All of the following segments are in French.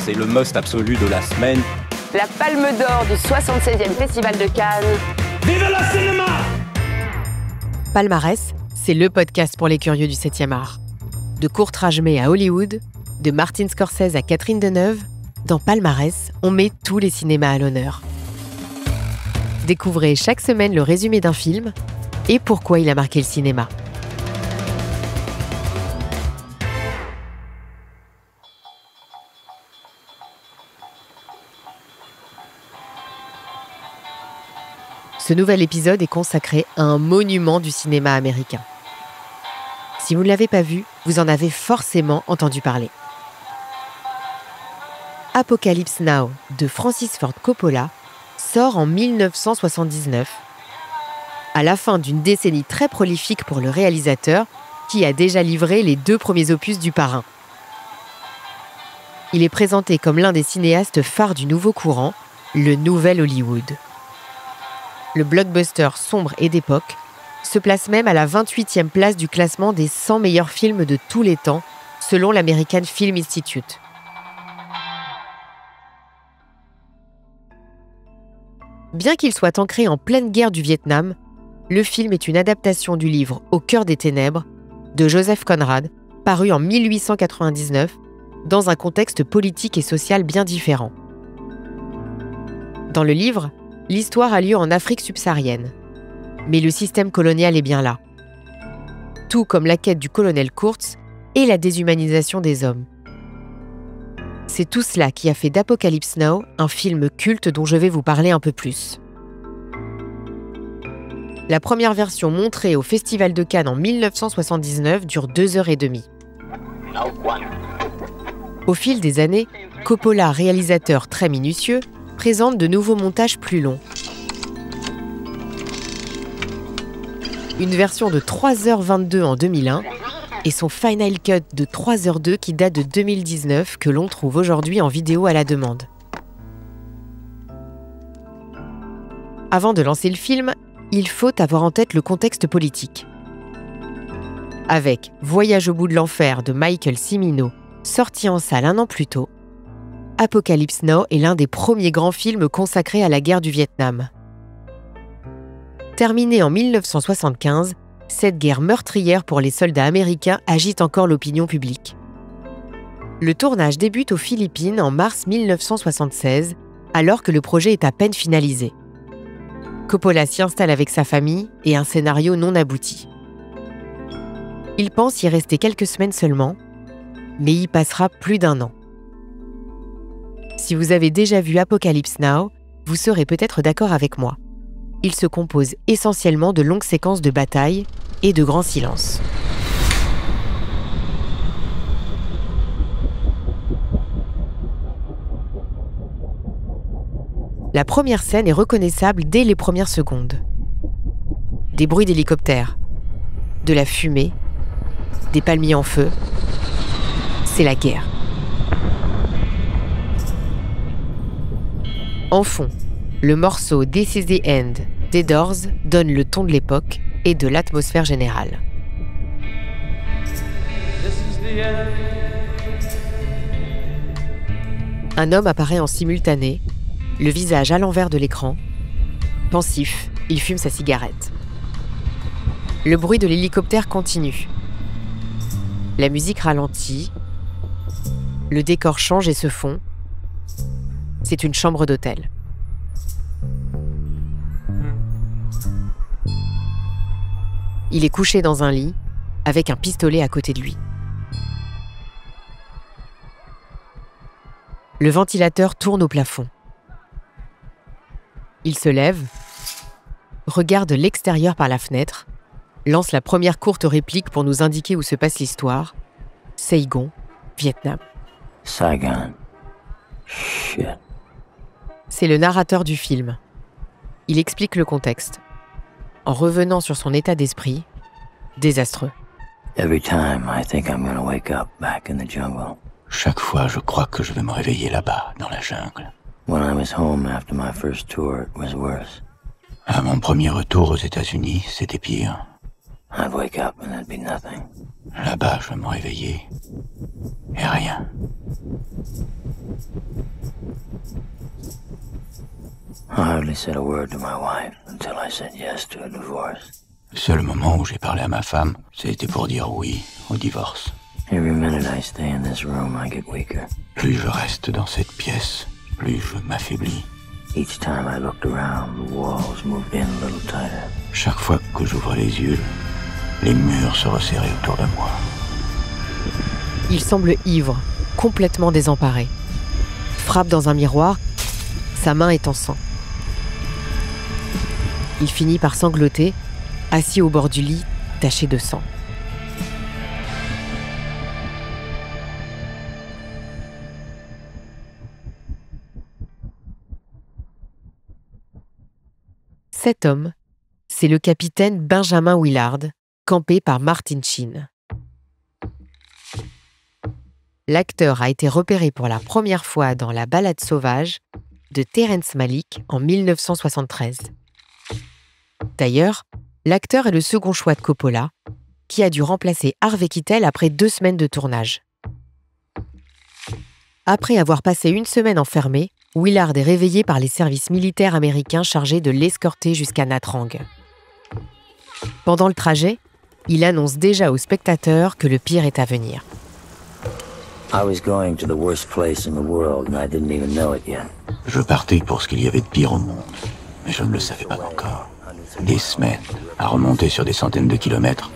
c'est le must absolu de la semaine. La Palme d'Or du 76e Festival de Cannes. Vive le cinéma! Palmarès, c'est le podcast pour les curieux du 7e art. De Kurt Rajmé à Hollywood, de Martin Scorsese à Catherine Deneuve, dans Palmarès, on met tous les cinémas à l'honneur. Découvrez chaque semaine le résumé d'un film et pourquoi il a marqué le cinéma. Ce nouvel épisode est consacré à un monument du cinéma américain. Si vous ne l'avez pas vu, vous en avez forcément entendu parler. Apocalypse Now de Francis Ford Coppola sort en 1979, à la fin d'une décennie très prolifique pour le réalisateur qui a déjà livré les 2 premiers opus du Parrain. Il est présenté comme l'un des cinéastes phares du nouveau courant, le Nouvel Hollywood. Le blockbuster sombre et d'époque se place même à la 28e place du classement des 100 meilleurs films de tous les temps, selon l'American Film Institute. Bien qu'il soit ancré en pleine guerre du Vietnam, le film est une adaptation du livre Au cœur des ténèbres de Joseph Conrad, paru en 1899, dans un contexte politique et social bien différent. Dans le livre, l'histoire a lieu en Afrique subsaharienne. Mais le système colonial est bien là. Tout comme la quête du colonel Kurtz et la déshumanisation des hommes. C'est tout cela qui a fait d'Apocalypse Now un film culte dont je vais vous parler un peu plus. La première version montrée au Festival de Cannes en 1979 dure 2h30. Au fil des années, Coppola, réalisateur très minutieux, présente de nouveaux montages plus longs. Une version de 3h22 en 2001 et son Final Cut de 3h02 qui date de 2019 que l'on trouve aujourd'hui en vidéo à la demande. Avant de lancer le film, il faut avoir en tête le contexte politique. Avec Voyage au bout de l'enfer de Michael Cimino, sorti en salle 1 an plus tôt, Apocalypse Now est l'un des premiers grands films consacrés à la guerre du Vietnam. Terminée en 1975, cette guerre meurtrière pour les soldats américains agite encore l'opinion publique. Le tournage débute aux Philippines en mars 1976, alors que le projet est à peine finalisé. Coppola s'y installe avec sa famille et un scénario non abouti. Il pense y rester quelques semaines seulement, mais y passera plus d'1 an. Si vous avez déjà vu Apocalypse Now, vous serez peut-être d'accord avec moi. Il se compose essentiellement de longues séquences de bataille et de grands silences. La première scène est reconnaissable dès les premières secondes. Des bruits d'hélicoptères, de la fumée, des palmiers en feu. C'est la guerre. En fond, le morceau This is the End des Doors donne le ton de l'époque et de l'atmosphère générale. Un homme apparaît en simultané, le visage à l'envers de l'écran. Pensif, il fume sa cigarette. Le bruit de l'hélicoptère continue. La musique ralentit. Le décor change et se fond. C'est une chambre d'hôtel. Il est couché dans un lit, avec un pistolet à côté de lui. Le ventilateur tourne au plafond. Il se lève, regarde l'extérieur par la fenêtre, lance la première courte réplique pour nous indiquer où se passe l'histoire. Saigon, Vietnam. Saigon. Shit. C'est le narrateur du film. Il explique le contexte, en revenant sur son état d'esprit, désastreux. Every time I think I'm gonna wake up back in the jungle. Chaque fois, je crois que je vais me réveiller là-bas, dans la jungle. When I was home after my first tour, it was worse. À mon premier retour aux États-Unis, c'était pire. I'd wake up and there'd be nothing. Là-bas, je me réveillais. Et rien. I hardly said a word to my wife until I said yes to a divorce. Le seul moment où j'ai parlé à ma femme, c'était pour dire oui au divorce. Every minute I stay in this room, I get weaker. Plus je reste dans cette pièce, plus je m'affaiblis. Each time I looked around, the walls moved in a little tighter. Chaque fois que j'ouvre les yeux, les murs se resserraient autour de moi. Il semble ivre, complètement désemparé. Frappe dans un miroir, sa main est en sang. Il finit par sangloter, assis au bord du lit, taché de sang. Cet homme, c'est le capitaine Benjamin Willard, campé par Martin Sheen. L'acteur a été repéré pour la première fois dans La Balade sauvage de Terrence Malick en 1973. D'ailleurs, l'acteur est le second choix de Coppola, qui a dû remplacer Harvey Keitel après 2 semaines de tournage. Après avoir passé 1 semaine enfermé, Willard est réveillé par les services militaires américains chargés de l'escorter jusqu'à Nha Trang. Pendant le trajet, il annonce déjà aux spectateurs que le pire est à venir. I was going to the worst place in the world and I didn't even know it yet. Je partais pour ce qu'il y avait de pire au monde, mais je ne le savais pas encore. Des semaines à remonter sur des centaines de kilomètres,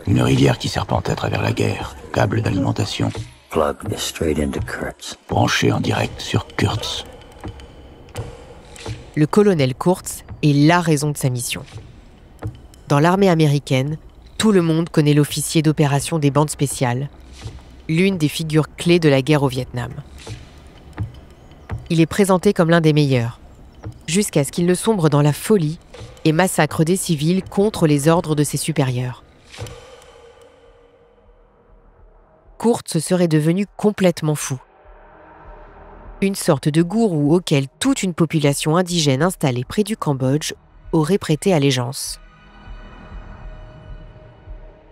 une rivière qui serpente à travers la guerre, câble d'alimentation, Plugged straight into Kurtz. branché en direct sur Kurtz. Le colonel Kurtz est la raison de sa mission. Dans l'armée américaine, tout le monde connaît l'officier d'opération des bandes spéciales, l'une des figures clés de la guerre au Vietnam. Il est présenté comme l'un des meilleurs, jusqu'à ce qu'il ne sombre dans la folie et massacre des civils contre les ordres de ses supérieurs. Kurtz serait devenu complètement fou. Une sorte de gourou auquel toute une population indigène installée près du Cambodge aurait prêté allégeance.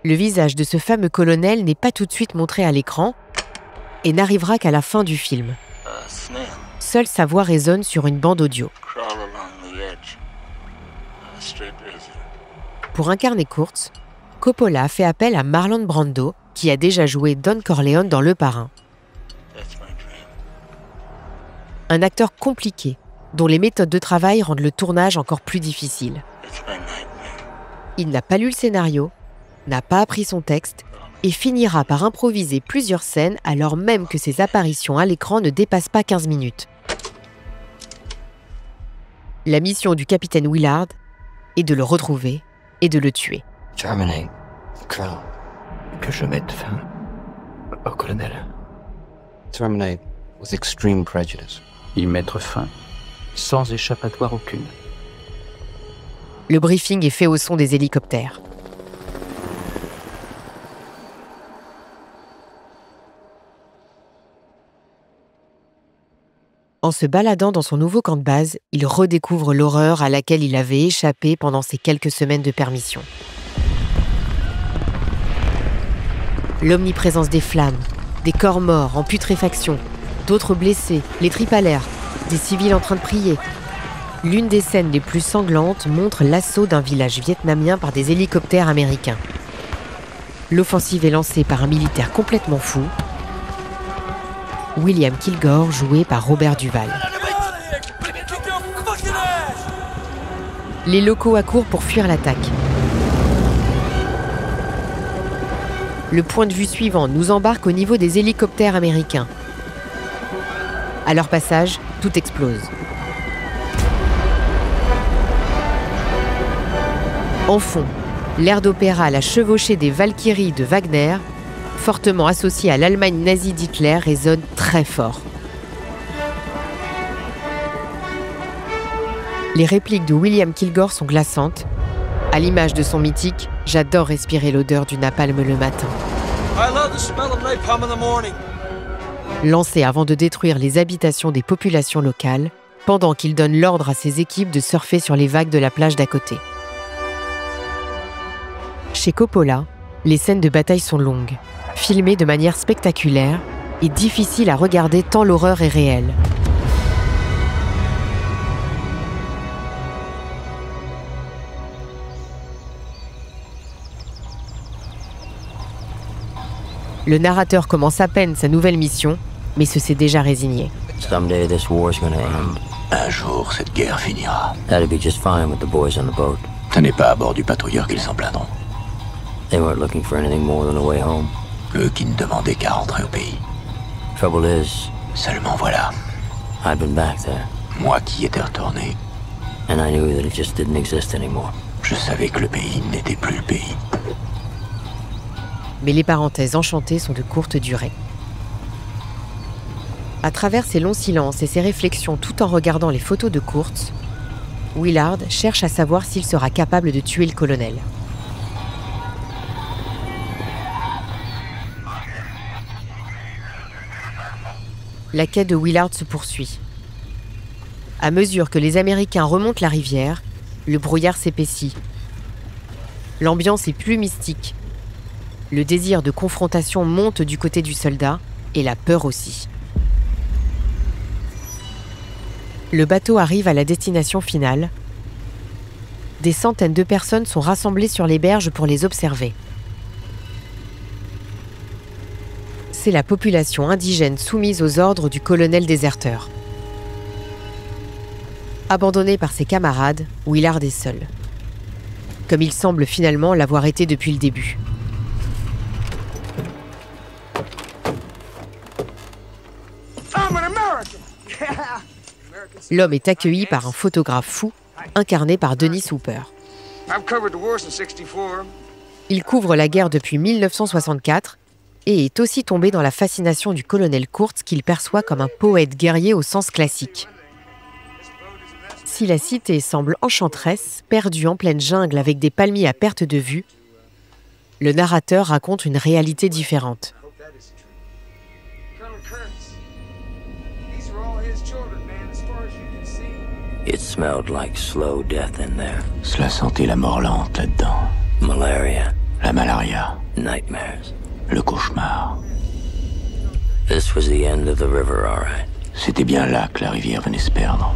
Le visage de ce fameux colonel n'est pas tout de suite montré à l'écran et n'arrivera qu'à la fin du film. Seule sa voix résonne sur une bande audio. Pour incarner Kurtz, Coppola a fait appel à Marlon Brando, qui a déjà joué Don Corleone dans Le Parrain. Un acteur compliqué, dont les méthodes de travail rendent le tournage encore plus difficile. Il n'a pas lu le scénario, n'a pas appris son texte et finira par improviser plusieurs scènes alors même que ses apparitions à l'écran ne dépassent pas 15 minutes. La mission du capitaine Willard est de le retrouver et de le tuer. Terminate, Colonel. Que je mette fin au colonel. Terminate with extreme prejudice. Y mettre fin, sans échappatoire aucune. Le briefing est fait au son des hélicoptères. En se baladant dans son nouveau camp de base, il redécouvre l'horreur à laquelle il avait échappé pendant ces quelques semaines de permission. L'omniprésence des flammes, des corps morts en putréfaction, d'autres blessés, les tripes à l'air, des civils en train de prier. L'une des scènes les plus sanglantes montre l'assaut d'un village vietnamien par des hélicoptères américains. L'offensive est lancée par un militaire complètement fou, William Kilgore, joué par Robert Duvall. Les locaux accourent pour fuir l'attaque. Le point de vue suivant nous embarque au niveau des hélicoptères américains. À leur passage, tout explose. En fond, l'air d'opéra La chevauchée des Valkyries de Wagner, fortement associé à l'Allemagne nazie d'Hitler, résonne très fort. Les répliques de William Kilgore sont glaçantes. À l'image de son mythique « J'adore respirer l'odeur du napalm le matin ». Lancé avant de détruire les habitations des populations locales, pendant qu'il donne l'ordre à ses équipes de surfer sur les vagues de la plage d'à côté. Chez Coppola, les scènes de bataille sont longues, filmées de manière spectaculaire, est difficile à regarder tant l'horreur est réelle. Le narrateur commence à peine sa nouvelle mission, mais se s'est déjà résigné. Someday this war's gonna end. Un jour, cette guerre finira. That'd be just fine with the boys on the boat. Ce n'est pas à bord du patrouilleur qu'ils s'en plaindront. They weren't looking for anything more than a way home. Eux qui ne demandaient qu'à rentrer au pays. Trouble is, Seulement voilà, I'd been back there, moi qui étais retourné, and I knew that it just didn't exist anymore. je savais que le pays n'était plus le pays. Mais les parenthèses enchantées sont de courte durée. À travers ses longs silences et ses réflexions tout en regardant les photos de Kurtz, Willard cherche à savoir s'il sera capable de tuer le colonel. La quête de Willard se poursuit. À mesure que les Américains remontent la rivière, le brouillard s'épaissit. L'ambiance est plus mystique. Le désir de confrontation monte du côté du soldat et la peur aussi. Le bateau arrive à la destination finale. Des centaines de personnes sont rassemblées sur les berges pour les observer. C'est la population indigène soumise aux ordres du colonel déserteur. Abandonné par ses camarades, Willard est seul. Comme il semble finalement l'avoir été depuis le début. L'homme est accueilli par un photographe fou, incarné par Dennis Hooper. Il couvre la guerre depuis 1964 et est aussi tombé dans la fascination du colonel Kurtz qu'il perçoit comme un poète guerrier au sens classique. Si la cité semble enchanteresse, perdue en pleine jungle avec des palmiers à perte de vue, le narrateur raconte une réalité différente. It smelled like slow death in there. Cela sentait la mort lente là-dedans. Malaria, La malaria, nightmares. le cauchemar. This was the end of the river, all right. C'était bien là que la rivière venait se perdre.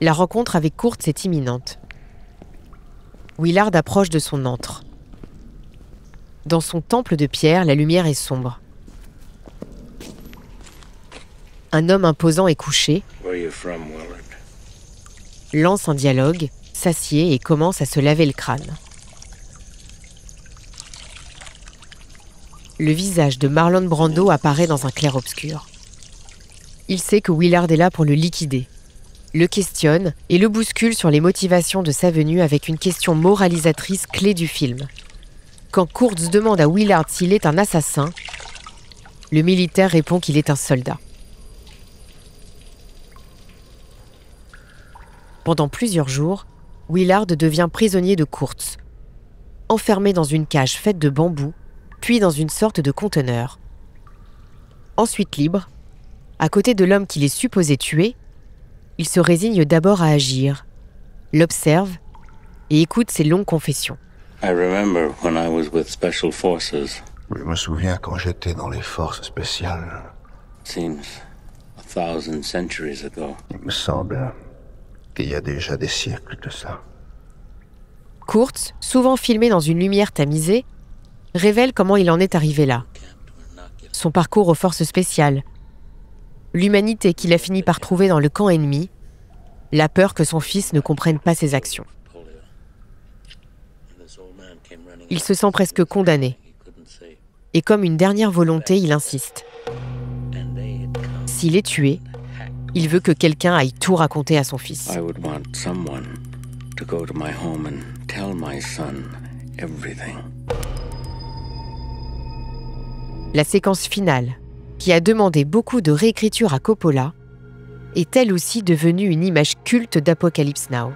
La rencontre avec Kurtz est imminente. Willard approche de son antre. Dans son temple de pierre, la lumière est sombre. Un homme imposant est couché, lance un dialogue, s'assied et commence à se laver le crâne. Le visage de Marlon Brando apparaît dans un clair-obscur. Il sait que Willard est là pour le liquider, le questionne et le bouscule sur les motivations de sa venue avec une question moralisatrice clé du film. Quand Kurtz demande à Willard s'il est un assassin, le militaire répond qu'il est un soldat. Pendant plusieurs jours, Willard devient prisonnier de Kurtz, enfermé dans une cage faite de bambou, puis dans une sorte de conteneur. Ensuite libre, à côté de l'homme qu'il est supposé tuer, il se résigne d'abord à agir, l'observe et écoute ses longues confessions. I remember when I was with Special Forces. Je me souviens quand j'étais dans les forces spéciales. Seems 1,000 centuries ago. Il me semble qu'il y a déjà des siècles de ça. Kurtz, souvent filmé dans une lumière tamisée, révèle comment il en est arrivé là. Son parcours aux forces spéciales, l'humanité qu'il a fini par trouver dans le camp ennemi, la peur que son fils ne comprenne pas ses actions. Il se sent presque condamné. Et comme une dernière volonté, il insiste. S'il est tué, il veut que quelqu'un aille tout raconter à son fils. I would want someone to go to my home and tell my son everything. La séquence finale, qui a demandé beaucoup de réécriture à Coppola, est elle aussi devenue une image culte d'Apocalypse Now.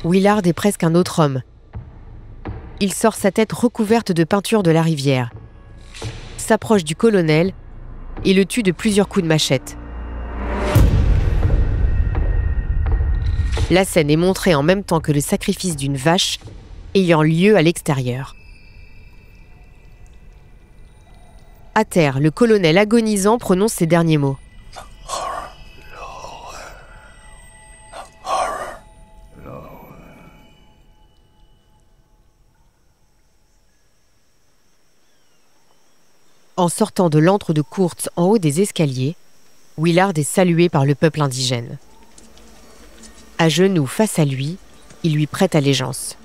Willard est presque un autre homme. Il sort sa tête recouverte de peinture de la rivière, s'approche du colonel et le tue de plusieurs coups de machette. La scène est montrée en même temps que le sacrifice d'une vache ayant lieu à l'extérieur. À terre, le colonel agonisant prononce ces derniers mots. En sortant de l'antre de Kurtz en haut des escaliers, Willard est salué par le peuple indigène. À genoux face à lui, il lui prête allégeance.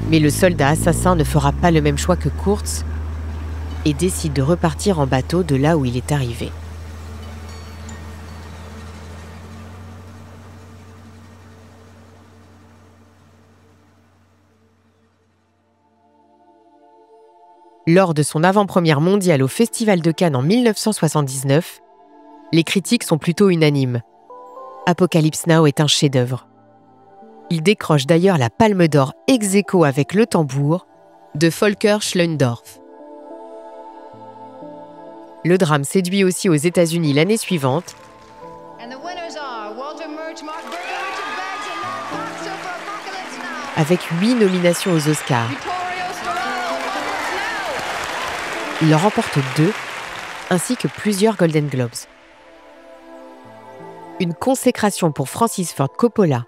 Mais le soldat assassin ne fera pas le même choix que Kurtz et décide de repartir en bateau de là où il est arrivé. Lors de son avant-première mondiale au Festival de Cannes en 1979, les critiques sont plutôt unanimes. Apocalypse Now est un chef-d'œuvre. Il décroche d'ailleurs la Palme d'Or ex aequo avec Le Tambour de Volker Schlöndorff. Le drame séduit aussi aux États-Unis l'année suivante, avec 8 nominations aux Oscars. Il en remporte 2, ainsi que plusieurs Golden Globes. Une consécration pour Francis Ford Coppola,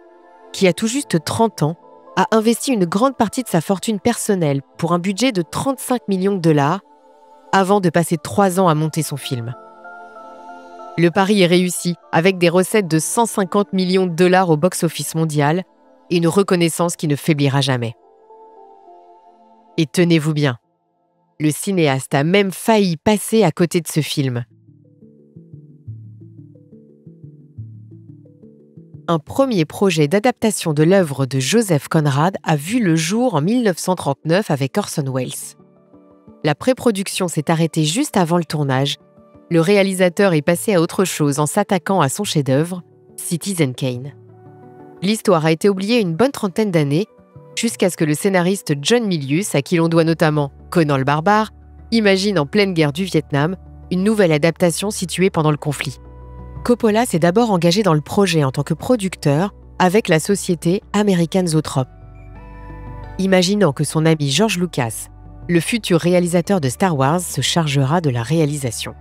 qui a tout juste 30 ans, a investi une grande partie de sa fortune personnelle pour un budget de 35 millions de dollars avant de passer 3 ans à monter son film. Le pari est réussi, avec des recettes de 150 millions de dollars au box-office mondial et une reconnaissance qui ne faiblira jamais. Et tenez-vous bien, le cinéaste a même failli passer à côté de ce film. Un premier projet d'adaptation de l'œuvre de Joseph Conrad a vu le jour en 1939 avec Orson Welles. La pré-production s'est arrêtée juste avant le tournage. Le réalisateur est passé à autre chose en s'attaquant à son chef-d'œuvre, Citizen Kane. L'histoire a été oubliée une bonne trentaine d'années, jusqu'à ce que le scénariste John Milius, à qui l'on doit notamment Conan le Barbare, imagine en pleine guerre du Vietnam une nouvelle adaptation située pendant le conflit. Coppola s'est d'abord engagé dans le projet en tant que producteur avec la société American Zoetrope. Imaginant que son ami George Lucas, le futur réalisateur de Star Wars, se chargera de la réalisation.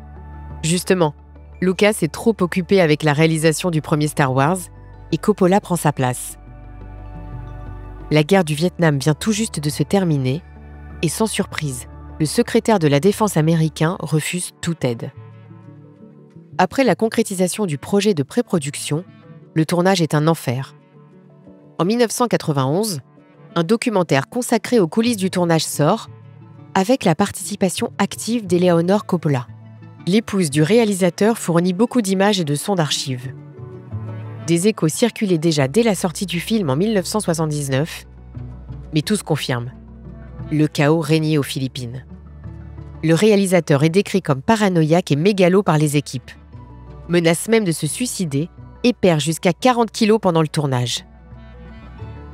Justement, Lucas est trop occupé avec la réalisation du premier Star Wars et Coppola prend sa place. La guerre du Vietnam vient tout juste de se terminer et sans surprise, le secrétaire de la Défense américain refuse toute aide. Après la concrétisation du projet de pré-production, le tournage est un enfer. En 1991, un documentaire consacré aux coulisses du tournage sort, avec la participation active d'Eleanor Coppola. L'épouse du réalisateur fournit beaucoup d'images et de sons d'archives. Des échos circulaient déjà dès la sortie du film en 1979, mais tout se confirme. Le chaos régnait aux Philippines. Le réalisateur est décrit comme paranoïaque et mégalo par les équipes. Menace même de se suicider et perd jusqu'à 40 kilos pendant le tournage.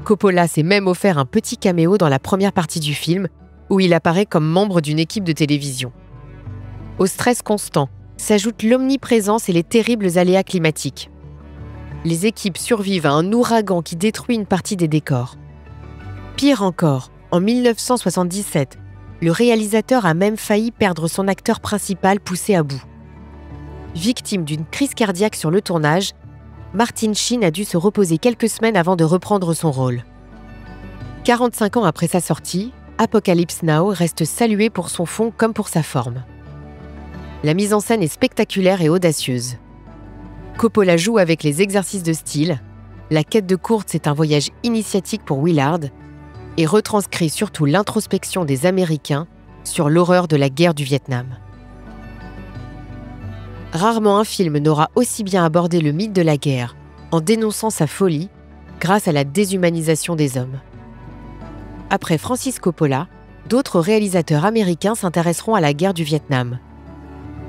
Coppola s'est même offert un petit caméo dans la première partie du film, où il apparaît comme membre d'une équipe de télévision. Au stress constant s'ajoutent l'omniprésence et les terribles aléas climatiques. Les équipes survivent à un ouragan qui détruit une partie des décors. Pire encore, en 1977, le réalisateur a même failli perdre son acteur principal poussé à bout. Victime d'une crise cardiaque sur le tournage, Martin Sheen a dû se reposer quelques semaines avant de reprendre son rôle. 45 ans après sa sortie, Apocalypse Now reste salué pour son fond comme pour sa forme. La mise en scène est spectaculaire et audacieuse. Coppola joue avec les exercices de style, la quête de Kurtz est un voyage initiatique pour Willard et retranscrit surtout l'introspection des Américains sur l'horreur de la guerre du Vietnam. Rarement un film n'aura aussi bien abordé le mythe de la guerre en dénonçant sa folie grâce à la déshumanisation des hommes. Après Francis Coppola, d'autres réalisateurs américains s'intéresseront à la guerre du Vietnam.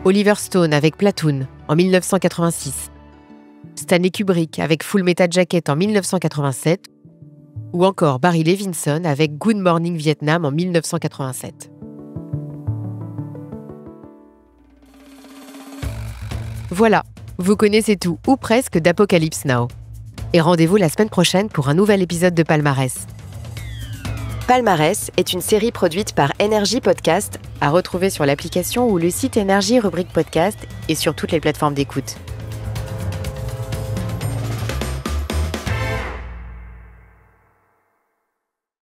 Oliver Stone avec Platoon en 1986, Stanley Kubrick avec Full Metal Jacket en 1987 ou encore Barry Levinson avec Good Morning Vietnam en 1987. Voilà, vous connaissez tout, ou presque, d'Apocalypse Now. Et rendez-vous la semaine prochaine pour un nouvel épisode de Palmarès. Palmarès est une série produite par Energy Podcast, à retrouver sur l'application ou le site Energy rubrique podcast et sur toutes les plateformes d'écoute.